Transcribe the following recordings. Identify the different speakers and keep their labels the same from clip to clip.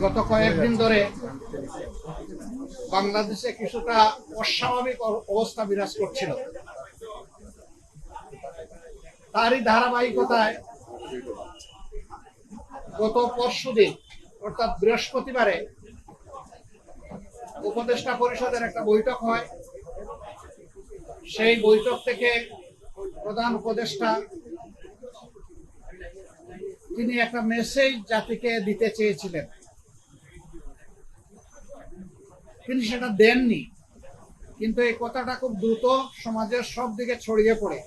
Speaker 1: গত কয়েকদিন ধরে বাংলাদেশে কিছুটা অস্বাভাবিক অবস্থা বিরাজ করছিল। তারই ধারাবাহিকতায় গত পরশুদিন অর্থাৎ বৃহস্পতিবারে উপদেষ্টা পরিষদের একটা বৈঠক হয়। সেই বৈঠক থেকে প্রধান উপদেষ্টা তিনি একটা মেসেজ জাতিকে দিতে চেয়েছিলেন, তিনি সেটা দেননি। কিন্তু এই কথাটা খুব দ্রুত সমাজের সব দিকে ছড়িয়ে পড়ে,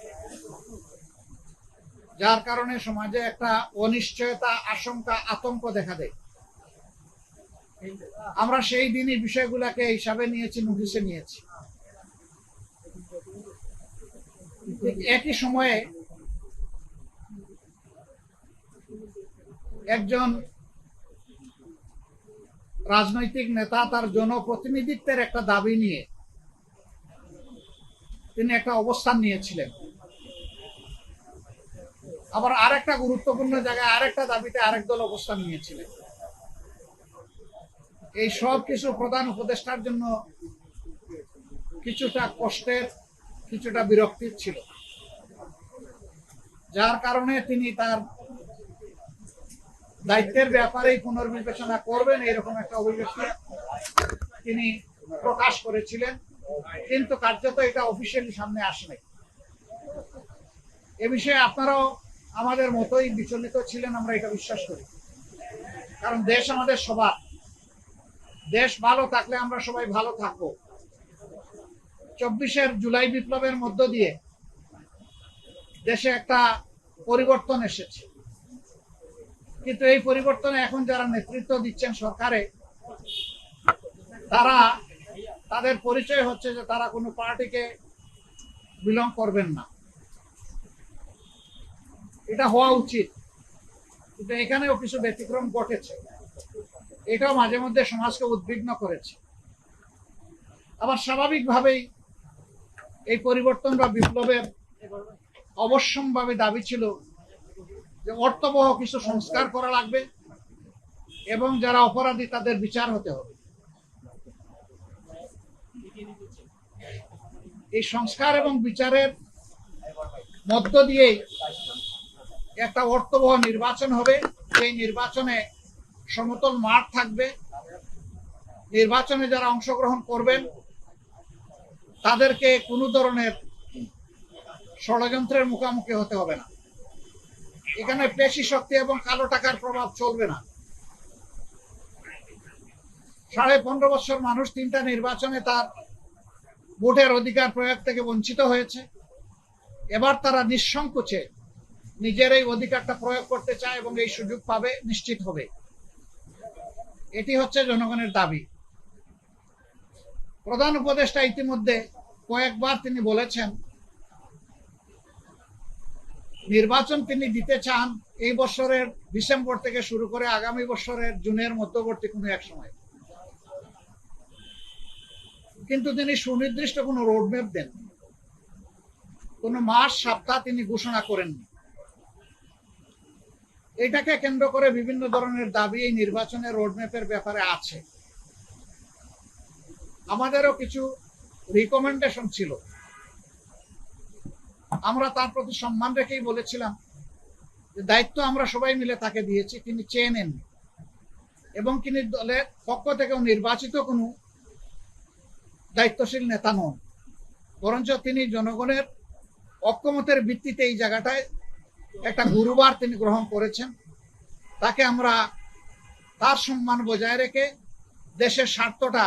Speaker 1: যার কারণে সমাজে একটা অনিশ্চয়তা, আশঙ্কা, আতঙ্ক দেখা দেয়। আমরা সেই দিনই বিষয়গুলোকে হিসাবে নিয়েছি, নোটিশে নিয়েছি। একই সময়ে একজন রাজনৈতিক নেতা তার জনপ্রতিনিধিত্বের একটা দাবি নিয়ে তিনি একটা অবস্থান নিয়েছিলেন। আবার আরেকটা গুরুত্বপূর্ণ জায়গায় আরেকটা দাবিতে আরেক দল অবস্থান নিয়েছিলেন। এই সব কিছু প্রধান উপদেষ্টার জন্য কিছুটা কষ্টের, কিছুটা বিরক্তির ছিল, যার কারণে তিনি তার দায়িত্বের ব্যাপারে পুনর্বিবেচনা করবেন এরকম একটা অভিব্যক্তি তিনি প্রকাশ করেছিলেন। কিন্তু কার্যত এটা অফিসিয়ালি সামনে আসেনি। এ বিষয়ে আপনারাও আমাদের মতোই বিচলিত ছিলেন, আমরা এটা বিশ্বাস করি। কারণ দেশ আমাদের সবার, দেশ ভালো থাকলে আমরা সবাই ভালো থাকবো। 24 জুলাই বিপ্লবের মধ্য দিয়ে দেশে একটা পরিবর্তন এসেছে, কিন্তু এই পরিবর্তনে এখন যারা নেতৃত্ব দিচ্ছেন সরকারে, তারা তাদের পরিচয় হচ্ছে যে তারা কোনো পার্টিকে বিলং করবেন না। এটা হওয়া উচিত, কিন্তু এখানেও কিছু ব্যতিক্রম ঘটেছে। এটাও মাঝে মধ্যে সমাজকে উদ্বিগ্ন করেছে। আবার স্বাভাবিকভাবেই এই পরিবর্তন বা বিপ্লবের অবশ্যম্ভাবী দাবি ছিল যে অর্থবহ কিছু সংস্কার করা লাগবে এবং যারা অপরাধী তাদের বিচার হতে হবে। এই সংস্কার এবং বিচারের মধ্য দিয়েই একটা অর্থবহ নির্বাচন হবে। সেই নির্বাচনে সমতল মাঠ থাকবে। নির্বাচনে যারা অংশগ্রহণ করবেন তাদেরকে কোনো ধরনের ষড়যন্ত্রের মুখোমুখি হতে হবে না। এখানে পেশি শক্তি এবং কালো টাকার প্রভাব চলবে না। 15.5 বছর মানুষ 3টা নির্বাচনে তার ভোটের অধিকার প্রয়োগ থেকে বঞ্চিত হয়েছে। এবার তারা নিঃসংকোচে নিজের এই অধিকারটা প্রয়োগ করতে চায় এবং এই সুযোগ পাবে, নিশ্চিত হবে। এটি হচ্ছে জনগণের দাবি। প্রধান উপদেষ্টা ইতিমধ্যে কয়েকবার তিনি বলেছেন নির্বাচন তিনি দিতে চান এই বছরের ডিসেম্বর থেকে শুরু করে আগামী বছরের জুনের মধ্যবর্তী কোনো এক সময়। কিন্তু তিনি সুনির্দিষ্ট কোনো রোডম্যাপ দেন, কোনো মাস, সপ্তাহ তিনি ঘোষণা করেননি। এটাকে কেন্দ্র করে বিভিন্ন ধরনের দাবি এই নির্বাচনের রোডম্যাপের ব্যাপারে আছে। আমাদেরও কিছু রিকমেন্ডেশন ছিল, আমরা তার প্রতি সম্মান রেখেই বলেছিলাম যে দায়িত্ব আমরা সবাই মিলে তাকে দিয়েছি, তিনি চেয়ে নেননি এবং তিনি দলের পক্ষ থেকেও নির্বাচিত কোনো দায়িত্বশীল নেতা নন, বরঞ্চ তিনি জনগণের ঐক্যমতের ভিত্তিতে এই জায়গাটায় একটা গুরুবার তিনি গ্রহণ করেছেন। তাকে আমরা তার সম্মান বজায় রেখে দেশের স্বার্থটা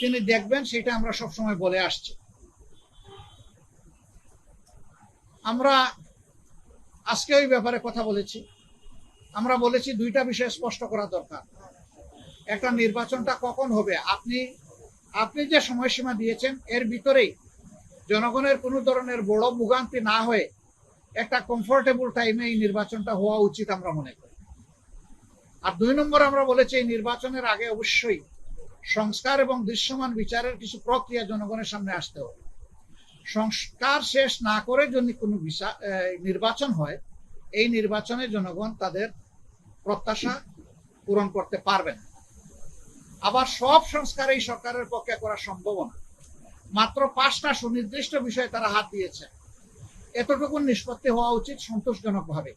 Speaker 1: তিনি দেখবেন, সেটা আমরা সবসময় বলে আসছি। আমরা আজকে ওই ব্যাপারে কথা বলেছি। আমরা বলেছি 2টা বিষয় স্পষ্ট করা দরকার। একটা, নির্বাচনটা কখন হবে, আপনি যে সময়সীমা দিয়েছেন এর ভিতরেই জনগণের কোনো ধরনের বড় ভোগান্তি না হয়ে একটা কমফোর্টেবল টাইমে এই নির্বাচনটা হওয়া উচিত আমরা মনে করি। আর 2 নম্বর আমরা বলেছি এই নির্বাচনের আগে অবশ্যই সংস্কার এবং দৃশ্যমান বিচারের কিছু প্রক্রিয়া জনগণের সামনে আসতে হবে। সংস্কার শেষ না করে যদি কোনো নির্বাচন হয়, এই নির্বাচনে জনগণ তাদের প্রত্যাশা পূরণ করতে পারবে না। আবার সব সংস্কার এই সরকারের পক্ষে করা সম্ভব না। মাত্র 5টা সুনির্দিষ্ট বিষয়ে তারা হাত দিয়েছে। এতটুকু নিষ্পত্তি হওয়া উচিত সন্তোষজনক ভাবে।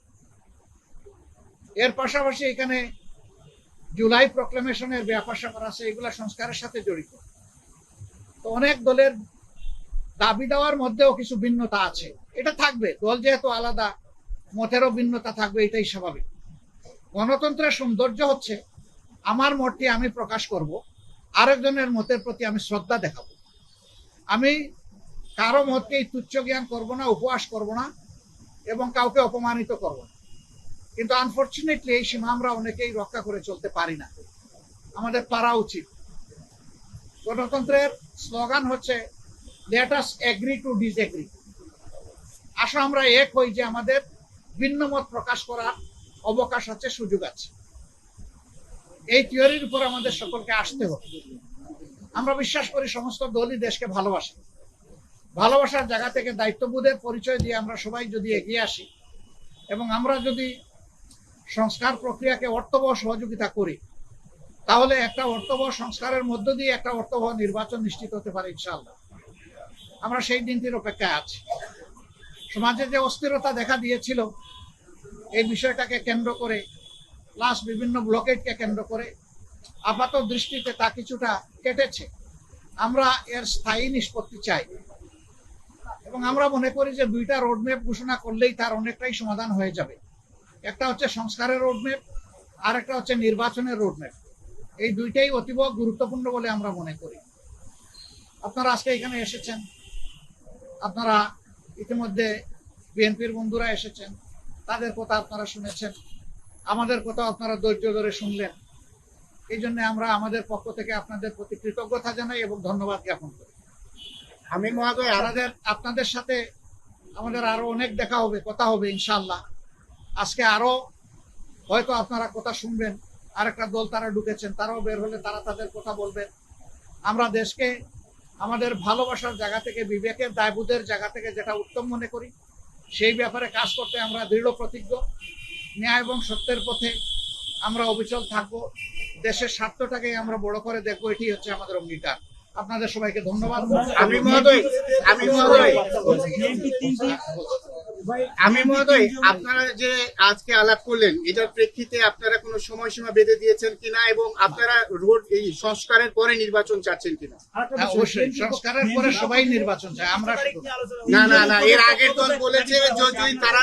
Speaker 1: এর পাশাপাশি এখানে জুলাই প্রক্লেমেশনের ব্যাপার স্যাপার আছে, এগুলা সংস্কারের সাথে জড়িত। তো অনেক দলের দাবি দেওয়ার মধ্যেও কিছু ভিন্নতা আছে, এটা থাকবে। দল যেহেতু আলাদা, মতেরও ভিন্নতা থাকবে, এটাই স্বাভাবিক। গণতন্ত্রের সৌন্দর্য হচ্ছে আমার মতটি আমি প্রকাশ করব, আরেকজনের মতের প্রতি আমি শ্রদ্ধা দেখাবো। আমি কারো মতকেই তুচ্ছ জ্ঞান করব না, উপহাস করব না, এবং কাউকে অপমানিত করব না। কিন্তু আনফরচুনেটলি এই সীমা আমরা অনেকেই রক্ষা করে চলতে পারি না। আমাদের পারা উচিত। গণতন্ত্রের স্লোগান হচ্ছে let us agree to disagree. আসো আমরা এক হই যে আমাদের ভিন্ন মত প্রকাশ করার অবকাশ আছে, সুযোগ আছে। এই থিওরির উপর আমাদের সকলকে আসতে হবে। আমরা বিশ্বাস করি সমস্ত দলই দেশকে ভালোবাসে। ভালোবাসার জায়গা থেকে দায়িত্ববোধের পরিচয় দিয়ে আমরা সবাই যদি এগিয়ে আসি এবং আমরা যদি সংস্কার প্রক্রিয়াকে অর্থবহ সহযোগিতা করি, তাহলে একটা অর্থবহ সংস্কারের মধ্য দিয়ে একটা অর্থবহ নির্বাচন নিশ্চিত হতে পারে ইনশাআল্লাহ। আমরা সেই দিনটির অপেক্ষায় আছি। সমাজে যে অস্থিরতা দেখা দিয়েছিল এই বিষয়টাকে কেন্দ্র করে, প্লাস বিভিন্ন ব্লকেটকে কেন্দ্র করে আপাত দৃষ্টিতে তা কিছুটা কেটেছে। আমরা এর স্থায়ী নিষ্পত্তি চাই এবং আমরা মনে করি যে 2টা রোডম্যাপ ঘোষণা করলেই তার অনেকটাই সমাধান হয়ে যাবে। একটা হচ্ছে সংস্কারের রোডম্যাপ, আর একটা হচ্ছে নির্বাচনের রোডম্যাপ। এই 2টাই অতীব গুরুত্বপূর্ণ বলে আমরা মনে করি। আপনারা আজকে এখানে এসেছেন, আপনারা ইতিমধ্যে বিএনপির বন্ধুরা এসেছেন, তাদের কথা আপনারা শুনেছেন, আমাদের কথা আপনারা ধৈর্য ধরে শুনলেন। এই জন্য আমরা আমাদের পক্ষ থেকে আপনাদের প্রতি কৃতজ্ঞতা জানাই এবং ধন্যবাদ জ্ঞাপন করি। আমি মহোদয় আপনাদের সাথে আমাদের আরো অনেক দেখা হবে, কথা হবে ইনশাআল্লাহ। আজকে আরো হয়তো আপনারা কথা শুনবেন, আরেকটা দল তারা ঢুকেছেন, তারাও বের হলে তারা তাদের কথা বলবেন। আমরা দেশকে আমাদের ভালোবাসার জায়গা থেকে, বিবেকের দায়বোধের জায়গা থেকে যেটা উত্তম মনে করি সেই ব্যাপারে কাজ করতে আমরা দৃঢ় প্রতিজ্ঞ। ন্যায় এবং সত্যের পথে আমরা অবিচল থাকবো। দেশের স্বার্থটাকে আমরা বড় করে দেখবো, এটি হচ্ছে আমাদের অঙ্গীকার। আপনাদের সবাইকে ধন্যবাদ।
Speaker 2: আমি মহোদয় আপনারা যে আজকে আলাপ করলেন, এটার প্রেক্ষিতে আপনারা কোনো সময়সীমা বেঁধে দিয়েছেন কিনা এবং আপনারা রোড এই সংস্কারের পরে নির্বাচন চাচ্ছেন কিনা?
Speaker 1: অবশ্যই সংস্কারের পরে সবাই নির্বাচন চায়। আমরা
Speaker 2: না, এর আগের দল বলেছে যদি তারা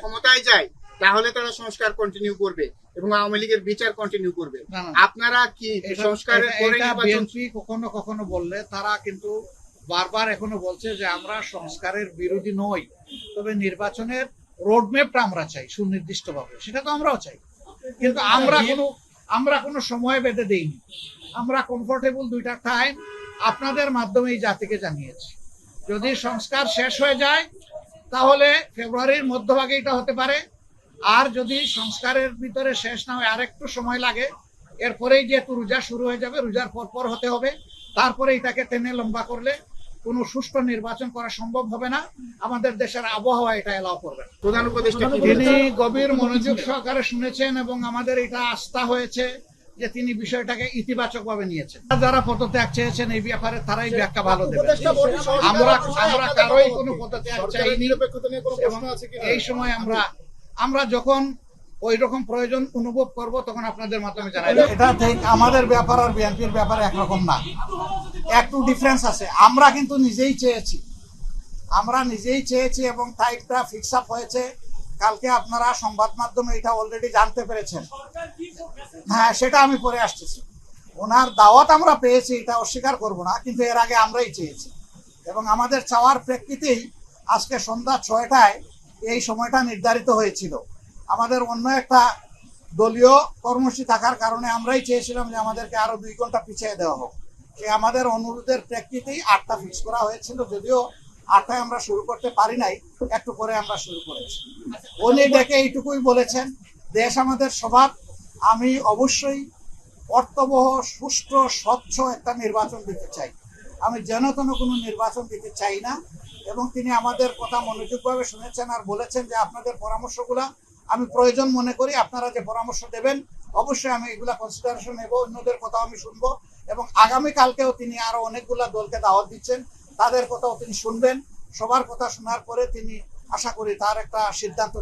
Speaker 2: ক্ষমতায় যায় তাহলে তারা সংস্কার কন্টিনিউ করবে এবং আওয়ামী লীগের বিচার কন্টিনিউ করবে। আপনারা কি সংস্কারের পরে
Speaker 1: বিএনপি কখনো কখনো বললে, তারা কিন্তু বারবার এখনো বলছে যে আমরা সংস্কারের বিরোধী নই, তবে নির্বাচনের রোডম্যাপটা আমরা চাই সুনির্দিষ্টভাবে। সেটা তো আমরাও চাই, কিন্তু আমরা কোনো সময় বেঁধে দেইনি। আমরা কমফোর্টেবল 2টা টাইম আপনাদের মাধ্যমে এই জাতিকে জানিয়েছি। যদি সংস্কার শেষ হয়ে যায় তাহলে ফেব্রুয়ারির মধ্যভাগে এটা হতে পারে, আর যদি সংস্কারের ভিতরে শেষ না হয়, আরেকটু সময় লাগে, এরপরেই যেহেতু রোজা শুরু হয়ে যাবে, রোজার পর হতে হবে। তারপরে এটাকে টেনে লম্বা করলে কোনো সুষ্ঠু নির্বাচন করা সম্ভব হবে না। আমাদের দেশের আবহাওয়া এটা এলাও করবে।
Speaker 2: প্রধান উপদেষ্টা
Speaker 1: তিনি গভীর মনোযোগ সহকারে শুনেছেন এবং আমাদের এটা আস্থা হয়েছে যে তিনি বিষয়টাকে ইতিবাচক ভাবে নিয়েছেন। যারা পদত্যাগ চেয়েছেন এই ব্যাপারে তারাই ব্যাখ্যা ভালো দেবেন। আমরা কারোই কোনো পদত্যাগ চাইনি। এই সময় আমরা যখন ওই রকম প্রয়োজন অনুভব করব তখন আপনাদের মাধ্যমে জানাই। এটা ঠিক আমাদের ব্যাপার আর বিএনপির ব্যাপার একরকম না, একটু ডিফারেন্স আছে। আমরা কিন্তু নিজেই চেয়েছি এবং টাইপটা ফিক্স আপ হয়েছে। কালকে আপনারা সংবাদ মাধ্যমে এটা অলরেডি জানতে পেরেছেন। হ্যাঁ, সেটা আমি পরে আসতেছি। ওনার দাওয়াত আমরা পেয়েছি, এটা অস্বীকার করব না, কিন্তু এর আগে আমরাই চেয়েছি এবং আমাদের চাওয়ার প্রেক্ষিতেই আজকে সন্ধ্যা 6টায় এই সময়টা নির্ধারিত হয়েছিল। আমাদের অন্য একটা দলীয় কর্মসূচি থাকার কারণে আমরাই চেয়েছিলাম যে আমাদেরকে আরো 2 ঘন্টা পিছিয়ে দেওয়া হোক। সে আমাদের অনুরোধের প্রেক্ষিতেই 8টা ফিক্স করা হয়েছিল, যদিও 8টায় আমরা শুরু করতে পারি নাই, একটু পরে আমরা শুরু করেছি। উনি ডেকে এইটুকুই বলেছেন, দেশ আমাদের স্বভাব, আমি অবশ্যই অর্থবহ, সুষ্ঠু, স্বচ্ছ একটা নির্বাচন দিতে চাই। আমি যেন তেন কোনো নির্বাচন দিতে চাই না। এবং তিনি আমাদের কথা মনোযোগভাবে শুনেছেন আর বলেছেন যে আপনাদের পরামর্শগুলা আমি প্রয়োজন মনে করি, আপনারা যে পরামর্শ দেবেন অবশ্যই আমি এগুলা কনসিডারেশন নেব, অন্যদের কথাও আমি শুনবো, এবং আগামী কালকেও তিনি আরো অনেকগুলা দলকে দাওয়াত দিচ্ছেন, তাদের কথাও তিনি শুনবেন। সবার কথা শোনার পরে তিনি আশা করি তার একটা সিদ্ধান্ত